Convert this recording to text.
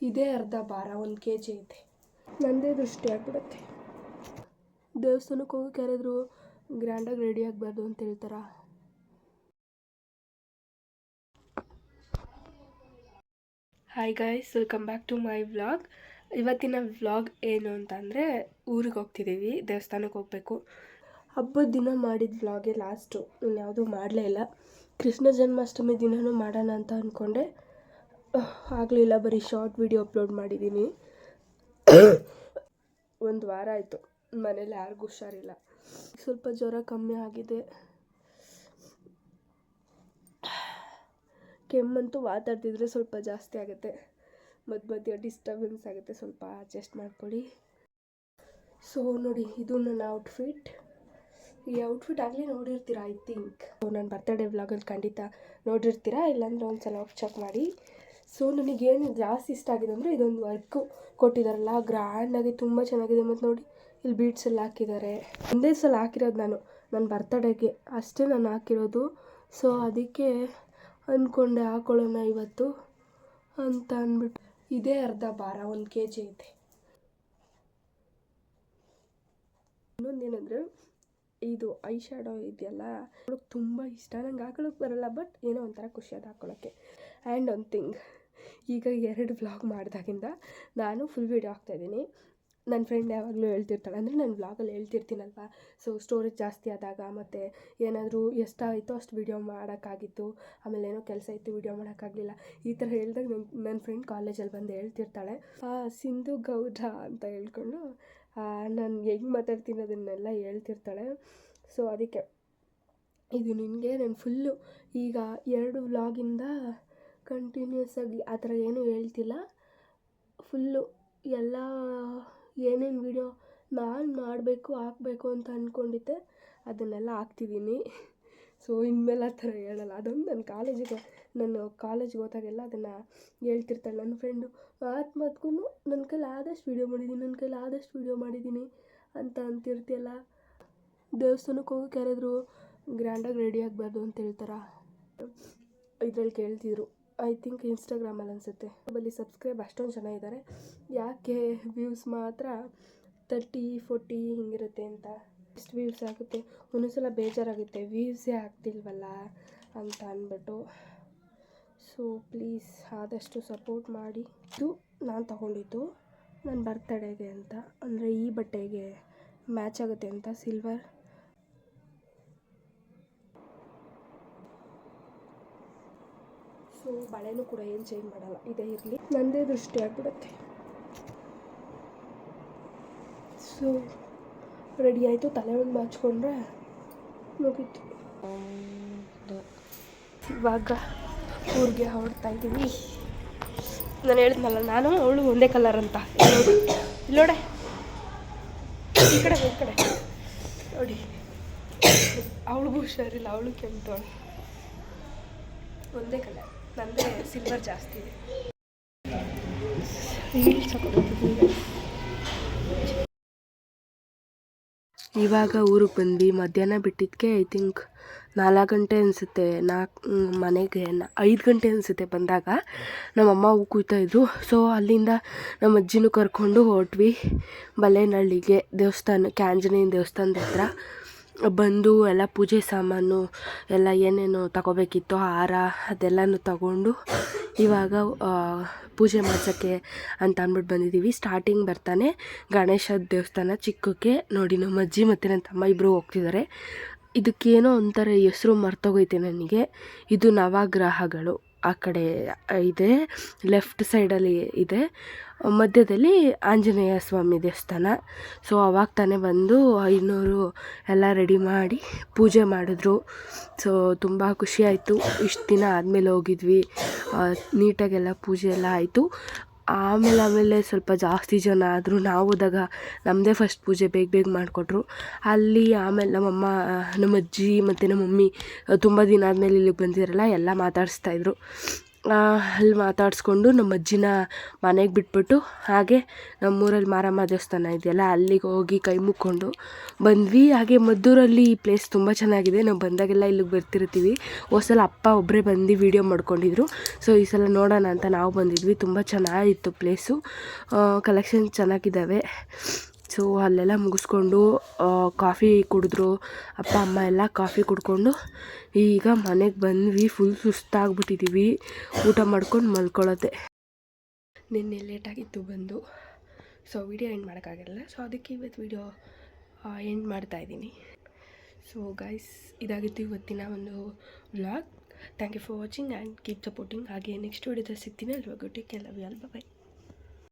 ಇದೇ ಅರ್ಧ ಭಾರ 1 kg ಐತೆ. ನಂದೇ ದೃಷ್ಟಿ ಆಗ್ಬಿಡುತ್ತೆ. ದೇವಸ್ಥಾನಕ್ಕೆ ಹೋಗೋಕೆ ಯಾರಾದರೂ ಗ್ರ್ಯಾಂಡಾಗಿ ರೆಡಿ ಆಗಬಾರ್ದು ಅಂತ ಹೇಳ್ತಾರ. Hi guys, welcome back to my vlog. ಇವತ್ತಿನ ವ್ಲಾಗ್ ಏನು ಅಂತಂದರೆ, ಊರಿಗೆ ಹೋಗ್ತಿದ್ದೀವಿ, ದೇವಸ್ಥಾನಕ್ಕೆ ಹೋಗಬೇಕು. ಹಬ್ಬದ ದಿನ ಮಾಡಿದ ವ್ಲಾಗೇ ಲಾಸ್ಟು, ಇನ್ಯಾವುದೂ ಮಾಡಲೇ ಇಲ್ಲ. ಕೃಷ್ಣ ಜನ್ಮಾಷ್ಟಮಿ ದಿನವೂ ಮಾಡೋಣ ಅಂತ ಅಂದ್ಕೊಂಡೆ, ಆಗಲಿಲ್ಲ. ಬರೀ ಶಾರ್ಟ್ ವಿಡಿಯೋ ಅಪ್ಲೋಡ್ ಮಾಡಿದ್ದೀನಿ. 1 ವಾರ ಆಯಿತು. ಮನೇಲಿ ಯಾರಿಗೂ ಹುಷಾರಿಲ್ಲ. ಸ್ವಲ್ಪ ಜ್ವರ ಕಮ್ಮಿ ಆಗಿದೆ. ಕೆಮ್ಮಂತೂ ಮಾತಾಡ್ತಿದ್ರೆ ಸ್ವಲ್ಪ ಜಾಸ್ತಿ ಆಗುತ್ತೆ. ಮಧ್ಯ ಡಿಸ್ಟರ್ಬೆನ್ಸ್ ಆಗುತ್ತೆ, ಸ್ವಲ್ಪ ಅಡ್ಜಸ್ಟ್ ಮಾಡ್ಕೊಳ್ಳಿ. ಸೊ ನೋಡಿ, ಇದು ನನ್ನ ಔಟ್ಫಿಟ್. ಈ ಔಟ್ಫಿಟ್ ಆಗಲೇ ನೋಡಿರ್ತೀರ ಐ ಥಿಂಕ್. ನನ್ನ ಬರ್ತ್ಡೇ ವ್ಲಾಗಲ್ಲಿ ಖಂಡಿತ ನೋಡಿರ್ತೀರ, ಇಲ್ಲಾಂದರೆ ಒಂದು ಸಲ ಚೆಕ್ ಮಾಡಿ. ಸೊ ನನಗೇನು ಜಾಸ್ತಿ ಇಷ್ಟ ಆಗಿದೆ ಅಂದರೆ, ಇದೊಂದು ವರ್ಕು ಕೊಟ್ಟಿದ್ದಾರಲ್ಲ, ಗ್ರ್ಯಾಂಡಾಗಿ ತುಂಬ ಚೆನ್ನಾಗಿದೆ. ಮತ್ತು ನೋಡಿ, ಇಲ್ಲಿ ಬೀಡ್ಸ್ ಎಲ್ಲ ಹಾಕಿದ್ದಾರೆ. ಒಂದೇ ಸಲ ಹಾಕಿರೋದು ನಾನು ನನ್ನ ಬರ್ತ್ಡೇಗೆ ಅಷ್ಟೇ ನಾನು ಹಾಕಿರೋದು. ಸೊ ಅದಕ್ಕೆ ಅಂದ್ಕೊಂಡೆ ಹಾಕೊಳ್ಳೋಣ ಇವತ್ತು ಅಂತ ಅಂದ್ಬಿಟ್ಟು. ಇದೇ ಅರ್ಧ ಭಾರ 1 kg ಐತೆ. ಇನ್ನೊಂದೇನೆಂದರೆ, ಇದು ಐ ಶ್ಯಾಡೋ ಇದೆಯಲ್ಲ, ಅವಳಿಗೆ ತುಂಬ ಇಷ್ಟ. ನಂಗೆ ಹಾಕೊಳ್ಳೋಕೆ ಬರಲ್ಲ, ಬಟ್ ಏನೋ ಒಂಥರ ಖುಷಿ ಅದು ಹಾಕ್ಕೊಳ್ಳೋಕ್ಕೆ. ಆ್ಯಂಡ್ ಒಂದು ಥಿಂಗ್, ಈಗ 2 ವ್ಲಾಗ್ ಮಾಡಿದಾಗಿಂದ ನಾನು ಫುಲ್ ವೀಡಿಯೋ ಹಾಕ್ತಾಯಿದ್ದೀನಿ. ನನ್ನ ಫ್ರೆಂಡ್ ಯಾವಾಗಲೂ ಹೇಳ್ತಿರ್ತಾಳೆ, ಅಂದರೆ ನಾನು ವ್ಲಾಗಲ್ಲಿ ಹೇಳ್ತಿರ್ತೀನಲ್ವ. ಸೊ ಸ್ಟೋರೇಜ್ ಜಾಸ್ತಿ ಆದಾಗ ಮತ್ತು ಏನಾದರೂ ಎಷ್ಟಾಯಿತೋ ಅಷ್ಟು ವೀಡಿಯೋ ಮಾಡೋಕ್ಕಾಗಿತ್ತು, ಆಮೇಲೆ ಏನೋ ಕೆಲಸ ಇತ್ತು ವೀಡಿಯೋ ಮಾಡೋಕ್ಕಾಗಲಿಲ್ಲ, ಈ ಥರ ಹೇಳಿದಾಗ ನನ್ನ ಫ್ರೆಂಡ್ ಕಾಲೇಜಲ್ಲಿ ಬಂದು ಹೇಳ್ತಿರ್ತಾಳೆ, ಸಿಂಧು ಗೌಡ ಅಂತ ಹೇಳ್ಕೊಂಡು ನಾನು ಹೆಂಗೆ ಮಾತಾಡ್ತೀನಿ ಅದನ್ನೆಲ್ಲ ಹೇಳ್ತಿರ್ತಾಳೆ. ಸೊ ಅದಕ್ಕೆ ಇದು ನಿನಗೆ ನಾನು ಫುಲ್ಲು ಈಗ 2 ವ್ಲಾಗಿಂದ ಕಂಟಿನ್ಯೂಸ್ ಆಗಿ ಆ ಥರ ಏನೂ ಹೇಳ್ತಿಲ್ಲ. ಫುಲ್ಲು ಎಲ್ಲ ಏನೇನು ವೀಡಿಯೋ ನಾನು ಮಾಡಬೇಕು ಹಾಕಬೇಕು ಅಂತ ಅಂದ್ಕೊಂಡಿದ್ದೆ ಅದನ್ನೆಲ್ಲ ಹಾಕ್ತಿದ್ದೀನಿ. ಸೊ ಇನ್ಮೇಲೆ ಆ ಥರ ಹೇಳಲ್ಲ. ಅದೊಂದು ನಾನು ಕಾಲೇಜಿಗೆ ಹೋದಾಗೆಲ್ಲ ಅದನ್ನು ಹೇಳ್ತಿರ್ತಾಳೆ ನನ್ನ ಫ್ರೆಂಡು. ಮಾತ್ಗೂ ನನ್ನ ಕೈಲಿ ಆದಷ್ಟು ವೀಡಿಯೋ ಮಾಡಿದ್ದೀನಿ ಅಂತ ಅಂತಿರ್ತೀಯಲ್ಲ. ದೇವಸ್ಥಾನಕ್ಕೆ ಹೋಗೋಕೆ ಯಾರಾದರೂ ಗ್ರ್ಯಾಂಡಾಗಿ ರೆಡಿ ಆಗಬಾರ್ದು ಅಂತ ಹೇಳ್ತಾರ. ಇದ್ರಲ್ಲಿ ಕೇಳ್ತಿದ್ರು, ಐ ಥಿಂಕ್ ಇನ್ಸ್ಟಾಗ್ರಾಮಲ್ಲಿ ಅನಿಸುತ್ತೆ. ಅಲ್ಲಿ ಸಬ್ಸ್ಕ್ರೈಬ್ ಅಷ್ಟೊಂದು ಜನ ಇದ್ದಾರೆ, ಯಾಕೆ ವ್ಯೂಸ್ ಮಾತ್ರ 30-40 ಹಿಂಗಿರುತ್ತೆ ಅಂತ. ಎಷ್ಟು ವ್ಯೂಸ್ ಆಗುತ್ತೆ, ಒಂದೊಂದ್ಸಲ ಬೇಜಾರಾಗುತ್ತೆ, ವ್ಯೂಸೇ ಆಗ್ತಿಲ್ವಲ್ಲ ಅಂತ ಅಂದ್ಬಿಟ್ಟು. ಸೊ ಪ್ಲೀಸ್ ಆದಷ್ಟು ಸಪೋರ್ಟ್ ಮಾಡಿ. ಇದು ನಾನು ತಗೊಂಡಿದ್ದು ನನ್ನ ಬರ್ತ್ಡೇಗೆ ಅಂತ, ಅಂದರೆ ಈ ಬಟ್ಟೆಗೆ ಮ್ಯಾಚ್ ಆಗುತ್ತೆ ಅಂತ, ಸಿಲ್ವರ್. ಸೊ ಬಳೆನೂ ಕೂಡ ಏನು ಚೇಂಜ್ ಮಾಡಲ್ಲ, ಇದೇ ಇರಲಿ, ನನ್ನದೇ ದೃಷ್ಟಿ ಆಗಿಬಿಡುತ್ತೆ. ಸೊ ರೆಡಿ ಆಯಿತು, ತಲೆ ಒಂದು ಬಾಚ್ಕೊಂಡ್ರೆ ಮುಗೀತು. ಇವಾಗ ಊರಿಗೆ ಹೊರಡ್ತಾ ಇದ್ದೀವಿ. ನಾನು ಹೇಳಿದ್ನಲ್ಲ, ನಾನು ಅವಳು ಒಂದೇ ಕಲರ್ ಅಂತ. ಇಲ್ಲೋಡೆ, ಈ ಕಡೆ ನೋಡಿ, ಅವಳಿಗೂ ಹುಷಾರಿಲ್ಲ, ಅವಳು ಕೆಮ್ತವಳು. ಒಂದೇ ಕಲರ್, ನಂದೇ ಸಿಲ್ವರ್ ಜಾಸ್ತಿ ಇದೆ. ಇವಾಗ ಊರಿಗೆ ಬಂದ್ವಿ. ಮಧ್ಯಾಹ್ನ ಬಿಟ್ಟಿದ್ದಕ್ಕೆ ಐ ಥಿಂಕ್ 4 ಗಂಟೆ ಅನಿಸುತ್ತೆ. ಮನೆಗೆ 5 ಗಂಟೆ ಅನಿಸುತ್ತೆ ಬಂದಾಗ. ನಮ್ಮಮ್ಮ ಹೂ ಕುಯ್ತಾಯಿದ್ರು. ಸೊ ಅಲ್ಲಿಂದ ನಮ್ಮ ಅಜ್ಜಿನೂ ಕರ್ಕೊಂಡು ಹೊರಟ್ವಿ ಬಲ್ಲೇನಹಳ್ಳಿಗೆ, ದೇವಸ್ಥಾನಕ್ಕೆ, ಆಂಜನೇಯನ ದೇವಸ್ಥಾನದ ಹತ್ರ. ಬಂದು ಎಲ್ಲ ಪೂಜೆ ಸಾಮಾನು ಎಲ್ಲ ಏನೇನು ತಗೋಬೇಕಿತ್ತೋ, ಹಾರ ಅದೆಲ್ಲನೂ ತಗೊಂಡು ಇವಾಗ ಪೂಜೆ ಮಾಡ್ಸೋಕ್ಕೆ ಅಂತ ಅಂದ್ಬಿಟ್ಟು ಬಂದಿದ್ದೀವಿ. ಸ್ಟಾರ್ಟಿಂಗ್ ಬರ್ತಾನೆ ಗಣೇಶದ ದೇವಸ್ಥಾನ ಚಿಕ್ಕಕ್ಕೆ. ನೋಡಿ, ನಮ್ಮ ಅಜ್ಜಿ ಮತ್ತು ನನ್ನ ತಮ್ಮ ಇಬ್ಬರು ಹೋಗ್ತಿದ್ದಾರೆ. ಇದಕ್ಕೇನೋ ಒಂಥರ ಹೆಸರು ಮರ್ತೋಗೈತೆ ನನಗೆ. ಇದು ನವಗ್ರಹಗಳು ಆ ಕಡೆ ಇದೆ, ಲೆಫ್ಟ್ ಸೈಡಲ್ಲಿ ಇದೆ, ಮಧ್ಯದಲ್ಲಿ ಆಂಜನೇಯ ಸ್ವಾಮಿ ದೇವಸ್ಥಾನ. ಸೊ ಅವಾಗ ತಾನೇ ಬಂದು 500 ಎಲ್ಲ ರೆಡಿ ಮಾಡಿ ಪೂಜೆ ಮಾಡಿದ್ರು. ಸೊ ತುಂಬ ಖುಷಿಯಾಯಿತು. ಇಷ್ಟು ದಿನ ಆದಮೇಲೆ ಹೋಗಿದ್ವಿ, ನೀಟಾಗೆಲ್ಲ ಪೂಜೆ ಎಲ್ಲ ಆಯಿತು. ಆಮೇಲೆ ಸ್ವಲ್ಪ ಜಾಸ್ತಿ ಜನ ಆದರು. ನಾವು ಹೋದಾಗ ನಮ್ಮದೇ ಫಸ್ಟ್ ಪೂಜೆ ಬೇಗ ಮಾಡಿಕೊಟ್ರು. ಅಲ್ಲಿ ಆಮೇಲೆ ನಮ್ಮಮ್ಮ, ನಮ್ಮ ಅಜ್ಜಿ ಮತ್ತು ನಮ್ಮ ಮಮ್ಮಿ ತುಂಬ ದಿನ ಆದಮೇಲೆ ಇಲ್ಲಿಗೆ ಬಂದಿರಲ್ಲ, ಎಲ್ಲ ಮಾತಾಡಿಸ್ತಾಯಿದ್ರು. ಅಲ್ಲಿ ಮಾತಾಡಿಸ್ಕೊಂಡು ನಮ್ಮ ಅಜ್ಜಿನ ಮನೆಗೆ ಬಿಟ್ಬಿಟ್ಟು ಹಾಗೆ ನಮ್ಮೂರಲ್ಲಿ ಮಾರಮ್ಮ ದೇವಸ್ಥಾನ ಇದೆಯಲ್ಲ ಅಲ್ಲಿಗೆ ಹೋಗಿ ಕೈ ಮುಕ್ಕೊಂಡು ಬಂದ್ವಿ. ಹಾಗೆ ಮದ್ದೂರಲ್ಲಿ ಈ ಪ್ಲೇಸ್ ತುಂಬ ಚೆನ್ನಾಗಿದೆ. ನಾವು ಬಂದಾಗೆಲ್ಲ ಇಲ್ಲಿಗೆ ಬರ್ತಿರ್ತೀವಿ. ಸಲ ಅಪ್ಪ ಒಬ್ಬರೇ ಬಂದು ವೀಡಿಯೋ ಮಾಡ್ಕೊಂಡಿದ್ರು. ಸೊ ಈ ಸಲ ನೋಡೋಣ ಅಂತ ನಾವು ಬಂದಿದ್ವಿ. ತುಂಬ ಚೆನ್ನಾಗಿತ್ತು ಪ್ಲೇಸು, ಕಲೆಕ್ಷನ್ ಚೆನ್ನಾಗಿದ್ದಾವೆ. ಸೊ ಅಲ್ಲೆಲ್ಲ ಮುಗಿಸ್ಕೊಂಡು ಕಾಫಿ ಕುಡಿದ್ರು ಅಪ್ಪ ಅಮ್ಮ ಎಲ್ಲ. ಕಾಫಿ ಕುಡ್ಕೊಂಡು ಈಗ ಮನೆಗೆ ಬಂದ್ವಿ. ಫುಲ್ ಸುಸ್ತಾಗ್ಬಿಟ್ಟಿದ್ದೀವಿ. ಊಟ ಮಾಡ್ಕೊಂಡು ಮಲ್ಕೊಳ್ಳೋದೆ. ನಿನ್ನೆ ಲೇಟಾಗಿತ್ತು ಬಂದು, ಸೊ ವಿಡಿಯೋ ಎಂಡ್ ಮಾಡೋಕ್ಕಾಗಿರಲ್ಲ. ಸೊ ಅದಕ್ಕೆ ಇವತ್ತು ವಿಡಿಯೋ ಎಂಡ್ ಮಾಡ್ತಾಯಿದ್ದೀನಿ. ಸೊ ಗೈಸ್, ಇದಾಗಿತ್ತು ಇವತ್ತಿನ ಒಂದು vlog. Thank you for watching and keep supporting. ಹಾಗೆ ನೆಕ್ಸ್ಟ್ ವಿಡಿಯೋದಲ್ಲಿ ಸಿಗ್ತೀನಿ. ಅಲ್ಲಿವರೆಗೂ take care, love you all, by.